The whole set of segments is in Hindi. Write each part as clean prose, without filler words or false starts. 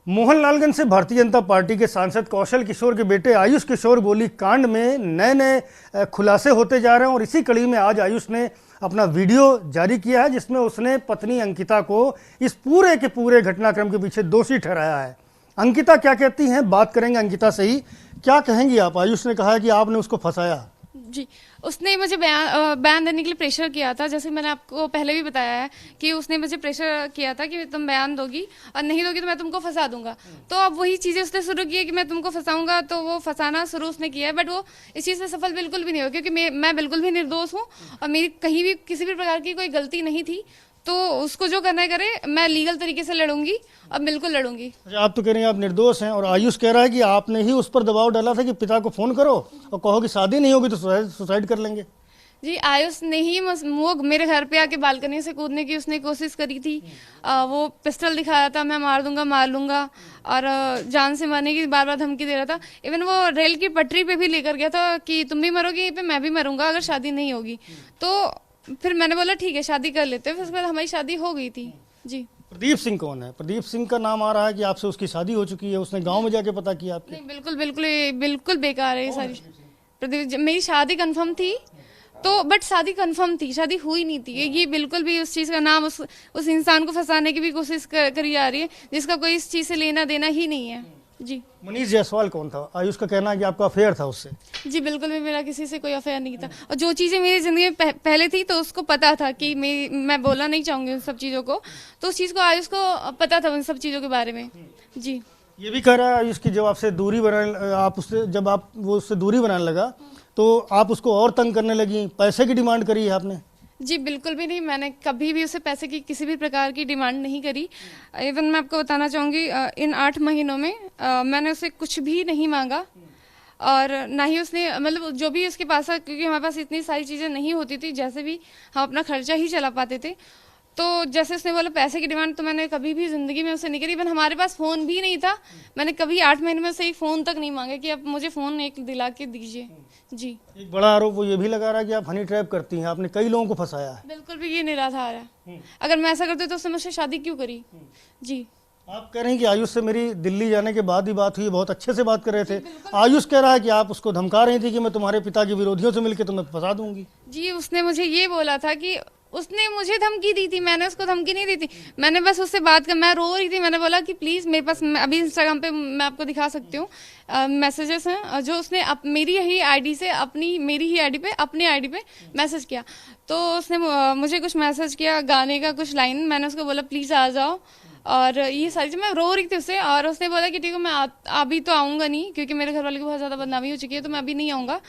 मोहनलालगंज से भारतीय जनता पार्टी के सांसद कौशल किशोर के बेटे आयुष किशोर गोली कांड में नए नए खुलासे होते जा रहे हैं और इसी कड़ी में आज आयुष ने अपना वीडियो जारी किया है जिसमें उसने पत्नी अंकिता को इस पूरे के पूरे घटनाक्रम के पीछे दोषी ठहराया है। अंकिता क्या कहती हैं, बात करेंगे अंकिता से ही। क्या कहेंगी आप? आयुष ने कहा है कि आपने उसको फंसाया। जी, उसने मुझे बयान देने के लिए प्रेशर किया था। जैसे मैंने आपको पहले भी बताया है कि उसने मुझे प्रेशर किया था कि तुम बयान दोगी और नहीं दोगी तो मैं तुमको फंसा दूंगा। तो अब वही चीज़ें उसने शुरू की है कि मैं तुमको फंसाऊंगा, तो वो फंसाना शुरू उसने किया है, बट वो इस चीज़ में सफल बिल्कुल भी नहीं हो, क्योंकि मैं बिल्कुल भी निर्दोष हूँ और मेरी कहीं भी किसी भी प्रकार की कोई गलती नहीं थी। तो उसको जो करना है करे, मैं लीगल तरीके से लड़ूंगी और बिल्कुल लड़ूंगी। अच्छा, आप तो कह रहे हैं आप निर्दोष हैं और आयुष कह रहा है कि आपने ही उस पर दबाव डाला था कि पिता को फोन करो और कहो कि शादी नहीं होगी तो सुसाइड कर लेंगे। जी, आयुष ने ही वो मेरे घर पे आके बालकनी से कूदने की उसने कोशिश करी थी। वो पिस्टल दिखाया था, मैं मार दूंगा मार लूंगा, और जान से मारने की बार बार धमकी दे रहा था। इवन वो रेल की पटरी पे भी लेकर गया था कि तुम भी मरोगी यहीं पे, मैं भी मरूंगा अगर शादी नहीं होगी। तो फिर मैंने बोला ठीक है शादी कर लेते हैं। फिर उसके बाद हमारी शादी हो गई थी। जी। प्रदीप सिंह कौन है? प्रदीप सिंह का नाम आ रहा है कि आपसे उसकी शादी हो चुकी है, उसने गांव में जाके पता किया आपके? नहीं, बिल्कुल बिल्कुल बिल्कुल बेकार है ये सारी। प्रदीप, मेरी शादी कंफर्म थी तो, बट शादी कंफर्म थी, शादी हुई नहीं थी। ये बिल्कुल भी उस चीज का नाम उस इंसान को फंसाने की भी कोशिश करी जा रही है जिसका कोई इस चीज से लेना देना ही नहीं है। जी। मनीष जायसवाल कौन था? आयुष का कहना है कि आपका अफेयर था उससे। जी, बिल्कुल भी मेरा किसी से कोई अफेयर नहीं था, और जो चीजें मेरी जिंदगी में पहले थी तो उसको पता था कि मैं बोलना नहीं चाहूंगी उन सब चीजों को, तो उस चीज को आयुष को पता था उन सब चीजों के बारे में। जी। ये भी कह रहा है आयुष की जब आपसे दूरी वो उससे दूरी बनाने लगा तो आप उसको और तंग करने लगी, पैसे की डिमांड करी है आपने? जी, बिल्कुल भी नहीं, मैंने कभी भी उसे पैसे की किसी भी प्रकार की डिमांड नहीं करी। इवन मैं आपको बताना चाहूँगी, इन 8 महीनों में मैंने उसे कुछ भी नहीं मांगा, और ना ही उसने, मतलब जो भी उसके पास था, क्योंकि हमारे पास इतनी सारी चीज़ें नहीं होती थी, जैसे भी हम अपना खर्चा ही चला पाते थे। तो जैसे उसने बोला पैसे की डिमांड, तो मैंने कभी भी जिंदगी में उसे नहीं करी। इवन हमारे पास फ़ोन भी नहीं था, मैंने कभी 8 महीने में उसे एक फ़ोन तक नहीं मांगा कि अब मुझे फ़ोन एक दिला के दीजिए। जी। एक बड़ा आरोप वो ये भी लगा रहा है कि आप हनी ट्रैप करती हैं, आपने कई लोगों को फंसाया है। बिल्कुल भी ये निराधार है। अगर मैं ऐसा करती तो उसने मुझसे शादी क्यों करी? जी। आप कह रहे हैं कि आयुष से मेरी दिल्ली जाने के बाद ही बात हुई, बहुत अच्छे से बात कर रहे थे। आयुष कह रहा है कि आप उसको धमका रही थी कि मैं तुम्हारे पिता के विरोधियों से मिलकर तुम्हें फंसा दूंगी। जी, उसने मुझे ये बोला था कि उसने मुझे धमकी दी थी, मैंने उसको धमकी नहीं दी थी। मैंने बस उससे बात कर, मैं रो रही थी, मैंने बोला कि प्लीज़ मेरे पास, अभी इंस्टाग्राम पे मैं आपको दिखा सकती हूँ, मैसेजेस हैं जो उसने मेरी ही आईडी से मेरी ही आईडी पे, अपनी आईडी पे मैसेज किया। तो उसने मुझे कुछ मैसेज किया, गाने का कुछ लाइन, मैंने उसको बोला प्लीज़ आ जाओ, और ये सारी चीज़ मैं रो रही थी उससे, और उसने बोला कि ठीक है मैं अभी तो आऊँगा नहीं, क्योंकि मेरे घर वाले की बहुत ज़्यादा बदनामी हो चुकी है, तो मैं अभी नहीं आऊँगा,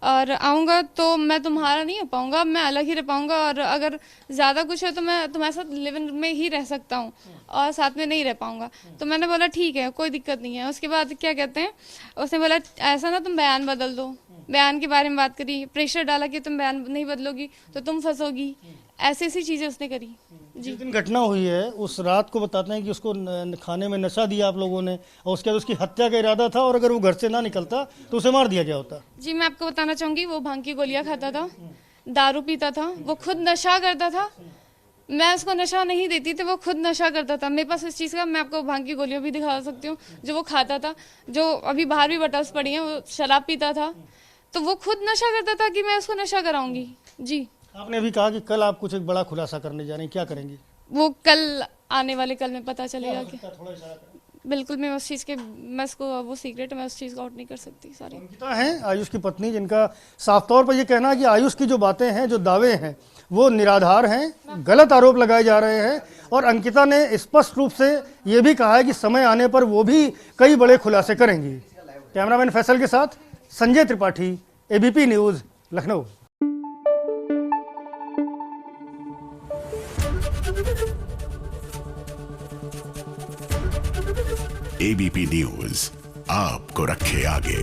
और आऊँगा तो मैं तुम्हारा नहीं हो पाऊँगा, मैं अलग ही रह पाऊँगा, और अगर ज़्यादा कुछ है तो मैं तुम्हारे साथ लिव इन में ही रह सकता हूँ और साथ में नहीं रह पाऊँगा। तो मैंने बोला ठीक है, कोई दिक्कत नहीं है। उसके बाद क्या कहते हैं, उसने बोला ऐसा ना तुम बयान बदल दो, बयान के बारे में बात करी, प्रेशर डाला कि तुम बयान नहीं बदलोगी तो तुम फंसोगी, ऐसी ऐसी चीज़ें उसने करी। जिस दिन घटना हुई है उस रात को बताते हैं कि उसको खाने में नशा दिया आप लोगों ने, और उसके बाद उसकी हत्या का इरादा था, और अगर वो घर से ना निकलता तो उसे मार दिया गया होता। जी, मैं आपको बताना चाहूँगी, वो भांग की गोलियाँ खाता था, दारू पीता था, वो खुद नशा करता था, मैं उसको नशा नहीं देती थी, वो खुद नशा करता था। मेरे पास इस चीज़ का, मैं आपको भांग की गोलियाँ भी दिखा सकती हूँ जो वो खाता था, जो अभी बाहर भी बटल्स पड़ी हैं, वो शराब पीता था, तो वो खुद नशा करता था कि मैं उसको नशा कराऊंगी। जी। आपने अभी कहा कि कल आप कुछ एक बड़ा खुलासा करने जा रहे हैं, क्या करेंगी? वो कल आने वाले कल में पता चलेगा कि बिल्कुल मैं उस चीज़ के, मैं उसको, वो सीक्रेट, मैं उस चीज़ को आउट नहीं कर सकती। सारी अंकिता हैं आयुष की पत्नी, जिनका साफ तौर पर यह कहना है कि आयुष की जो बातें हैं, जो दावे हैं, वो निराधार हैं, गलत आरोप लगाए जा रहे हैं, और अंकिता ने स्पष्ट रूप से ये भी कहा है कि समय आने पर वो भी कई बड़े खुलासे करेंगी। कैमरामैन फैसल के साथ Sanjay Tripathi, ABP news, Lucknow. ABP news आपको रखे आगे।